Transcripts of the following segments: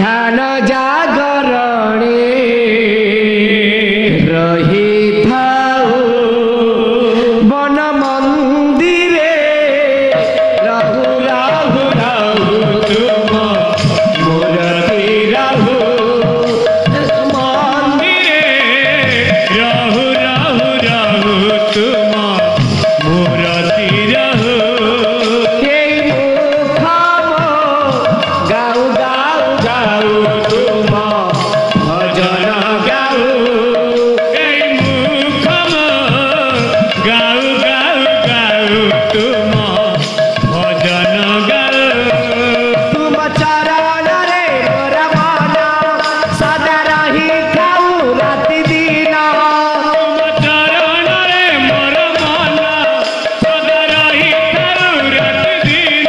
ध्यान जागरणे रही थाऊ मन मंदिरे राहु राहु राहु तुम मूर्ति राहु मंदिरे राहु राहु राहु तुम मूर्ति राहु गाऊ गाऊ गाऊ तुम भजन गाऊ मुखम गाऊ गाऊ गाऊ तुम भजन गाऊ तुम चरण रे मोर मन सदा रही खाऊ राति दिन तुम चरण रे मोर मन सदा रही खाऊ राति दिन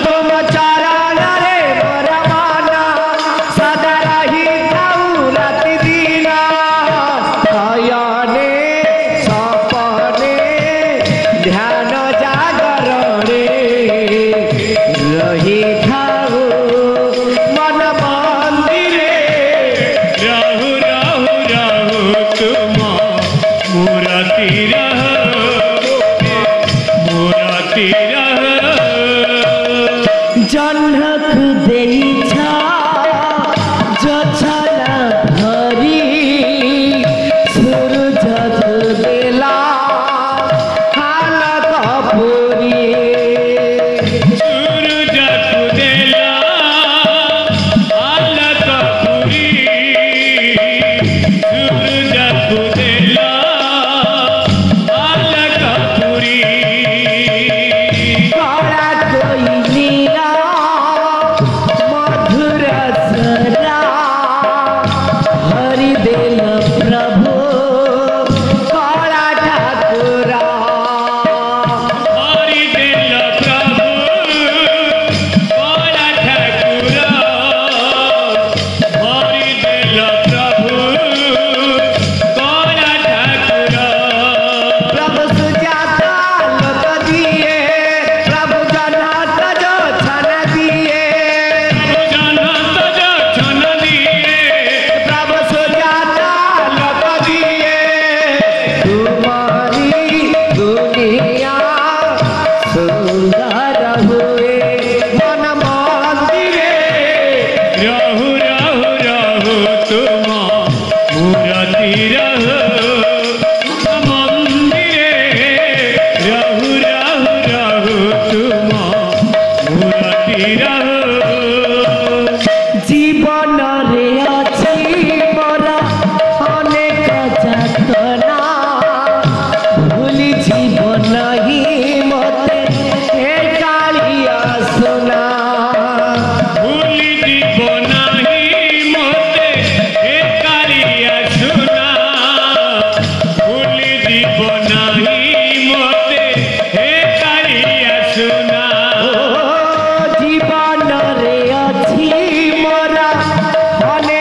तुम चरण रे मोर मन सदा रही खाऊ राति दिन शयने सपने ध्यान जागरणे रही थाऊ मन मंदिरे राहु राहु राहु तुम मूर्ति राहु मूर्ति राहु जन्नत देइछा जछला भरी सूरज देला हाल कपूरी सूरज देला हाल कपूरी सूरज देला हाल कपूरी कड़ा कोई लीला मधुर सरा हरि देल प्रभु कड़ा ठाकुरा हरि देल प्रभु कड़ा ठाकुरा हरि देल प्रभु कड़ा ठाकुरा प्रभु सुजाता लोक दिए प्रभु जन्नत जो छन दिए जन्नत जो छन दिए प्रभु सुजाता लोक दिए तुम्हारी दुनिया सुंदर हुए मन मंदिरे राहु राहु राहु तुम मूर्ति राहु मंदिरे राहु राहु राहु तुम मूर्ति राहु जीवन रे अछि मोर अनेक जातना भूली जीवन ही मते हे कालिया सुना भूली जीवन ही मते हे कालिया सुना भूली जीवन ही मते हे कालिया सुना जीवन रे अछि मोरा अनेक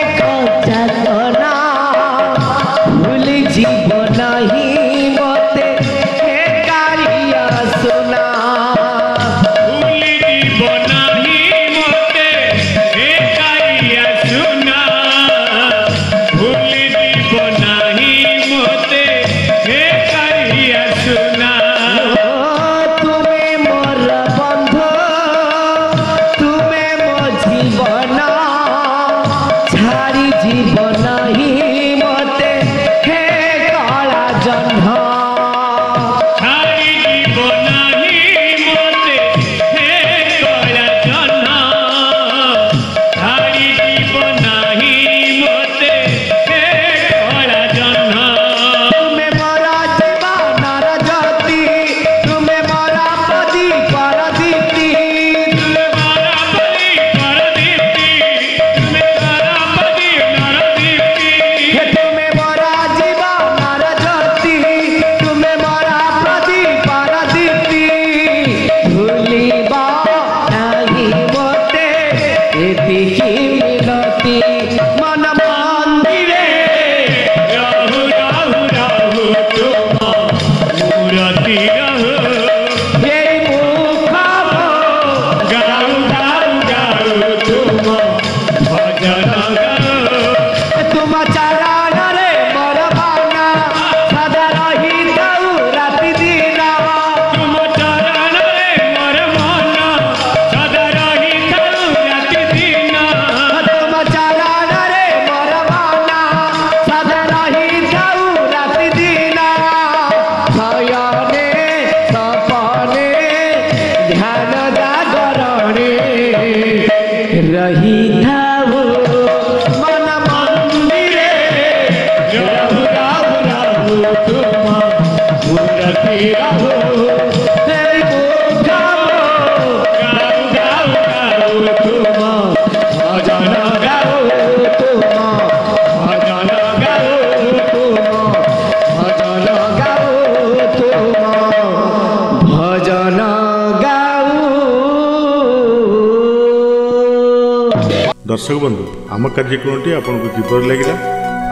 दर्शक बंधु आम कार्यक्रमटी आपको किपर लगिला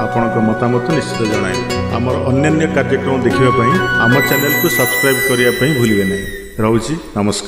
आपणक मतामत निश्चित जनाए आमर अन्य कार्यक्रम देखिए आम चैनल को सब्सक्राइब करने भूलिए नहीं। रोची नमस्कार।